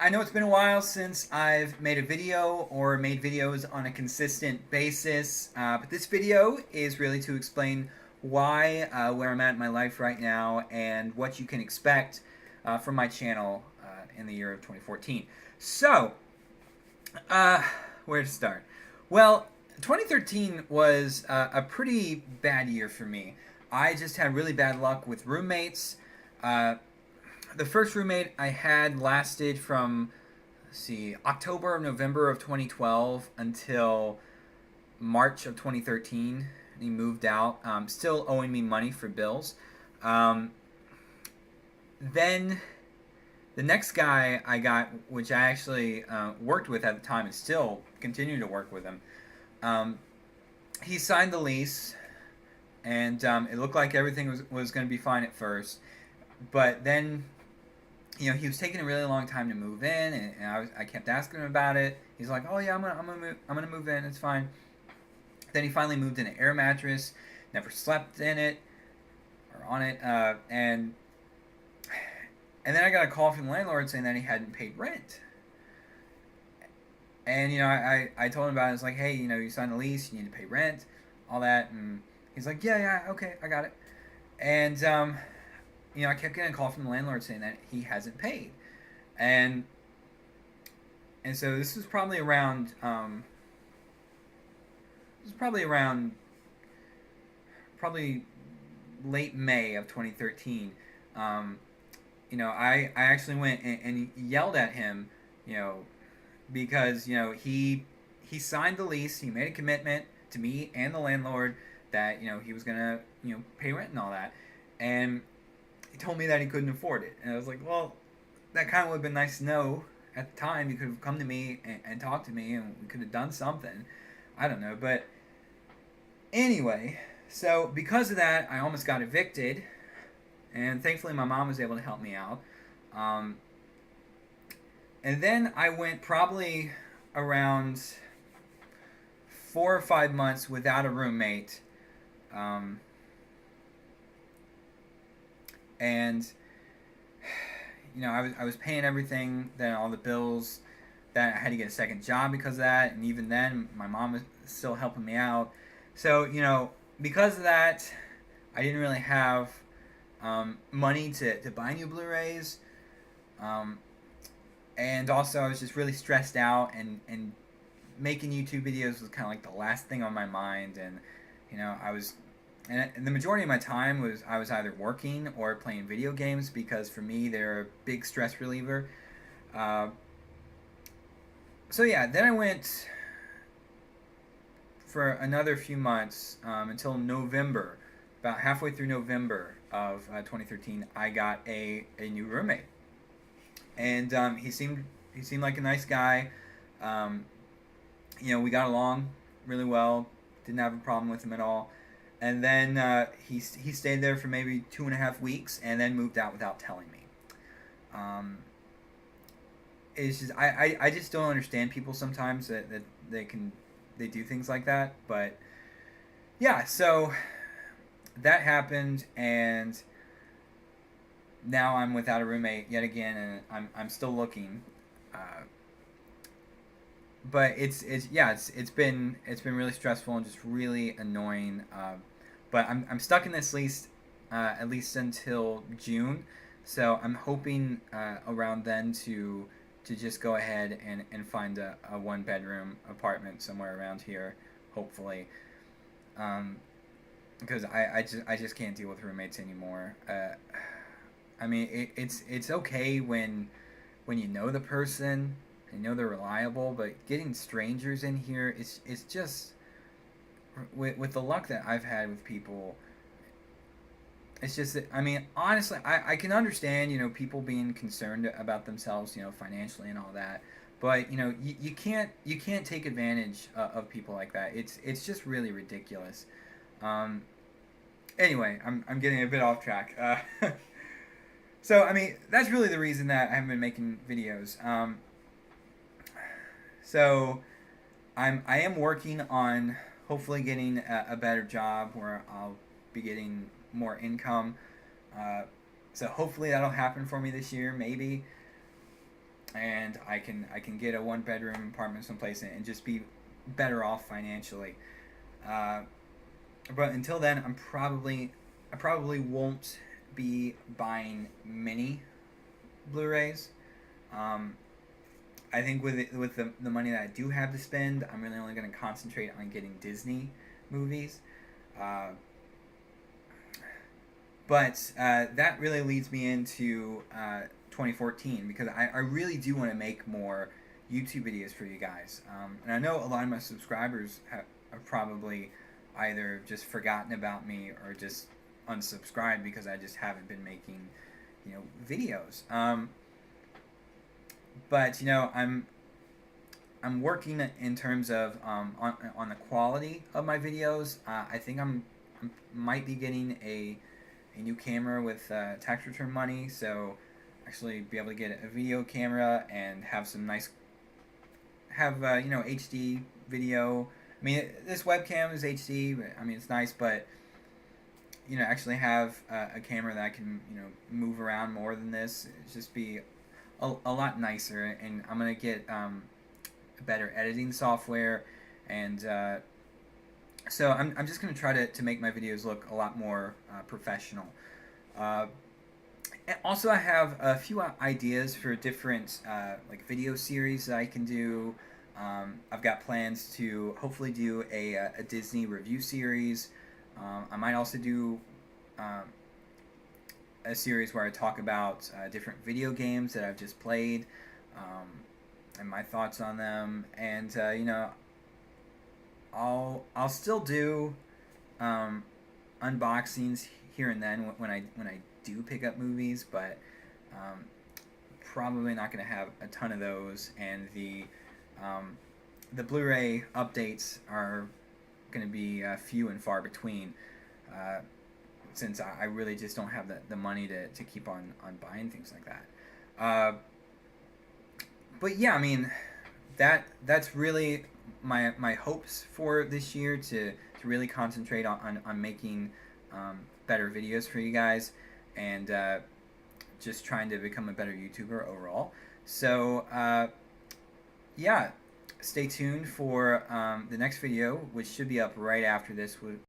I know it's been a while since I've made a video or made videos on a consistent basis, but this video is really to explain why, where I'm at in my life right now, and what you can expect from my channel in the year of 2014. So, uh, where to start? Well, 2013 was a pretty bad year for me. I just had really bad luck with roommates. Uh, the first roommate I had lasted from, let's see, October or November of 2012 until March of 2013. He moved out, still owing me money for bills. Um, then the next guy I got, which I actually worked with at the time and still continue to work with him, um, he signed the lease, and it looked like everything was going to be fine at first. But then, he was taking a really long time to move in, and I kept asking him about it. He's like, "Oh yeah, I'm gonna move in. It's fine." Then he finally moved in an air mattress. Never slept in it or on it, and then I got a call from the landlord saying that he hadn't paid rent. And I told him about it. It's like, hey, you signed a lease, you need to pay rent, all that, and he's like, yeah, okay, I got it. And I kept getting a call from the landlord saying that he hasn't paid, and so this was probably around probably late May of 2013. I actually went and yelled at him, you know, because he signed the lease, he made a commitment to me and the landlord that he was gonna pay rent and all that, and he told me that he couldn't afford it, and I was like, well, that kind of would have been nice to know at the time. You could have come to me and talked to me, and we could have done something. I don't know, but anyway, so because of that, I almost got evicted, and thankfully my mom was able to help me out. Um, and then I went probably around 4 or 5 months without a roommate, um, and I was paying everything, then all the bills. That I had to get a second job because of that, and even then, my mom was still helping me out. So because of that, I didn't really have money to buy new Blu-rays, um, and also I was just really stressed out, and making YouTube videos was kind of like the last thing on my mind, and I was. And the majority of my time was I was either working or playing video games because for me they're a big stress reliever. Uh, so yeah, then I went for another few months until November. About halfway through November of 2013, I got a new roommate, and he seemed like a nice guy. Um, we got along really well. Didn't have a problem with him at all. And then he stayed there for maybe 2.5 weeks, and then moved out without telling me. Um, it's just I just don't understand people sometimes that they do things like that. But yeah, so that happened, and now I'm without a roommate yet again, and I'm still looking. Uh, but it's been really stressful and just really annoying. But I'm stuck in this lease at least until June, so I'm hoping around then to just go ahead and find a 1 bedroom apartment somewhere around here, hopefully. Um, because I just can't deal with roommates anymore. I mean, it's okay when you know the person and you know they're reliable, but getting strangers in here, it's just with the luck that I've had with people. It's just that, I mean, honestly, I can understand people being concerned about themselves, financially and all that, but you can't take advantage of people like that. It's just really ridiculous. Um, anyway, I'm getting a bit off track. So I mean, that's really the reason that I haven't been making videos. So I am working on hopefully getting a better job where I'll be getting more income. Uh, so hopefully that'll happen for me this year, maybe. and I can get a 1 bedroom apartment someplace and just be better off financially. Uh, but until then, I probably won't be buying many Blu-rays. Um, I think with the money that I do have to spend, I'm really only going to concentrate on getting Disney movies. Uh, but that really leads me into 2014 because I really do want to make more YouTube videos for you guys. And I know a lot of my subscribers have probably either just forgotten about me or just unsubscribed because I just haven't been making, videos. But I'm working in terms of on the quality of my videos. I think I might be getting a new camera with tax return money, so actually be able to get a video camera and have some nice HD video. I mean, this webcam is HD. I mean, it's nice, but actually have a camera that I can move around more than this. It's just be a lot nicer, and I'm gonna get better editing software, and so I'm just gonna try to make my videos look a lot more professional. Uh, Also, I have a few ideas for different like video series that I can do. I've got plans to hopefully do a Disney review series. I might also do um, a series where I talk about different video games that I've just played um, and my thoughts on them. And I'll still do um, unboxings here and then when I do pick up movies, but um, probably not going to have a ton of those. And the Blu-ray updates are going to be few and far between, uh, since I really just don't have the money to keep on buying things like that. But yeah, I mean, that's really my hopes for this year, to really concentrate on making better videos for you guys, and just trying to become a better YouTuber overall. So yeah, stay tuned for the next video, which should be up right after this.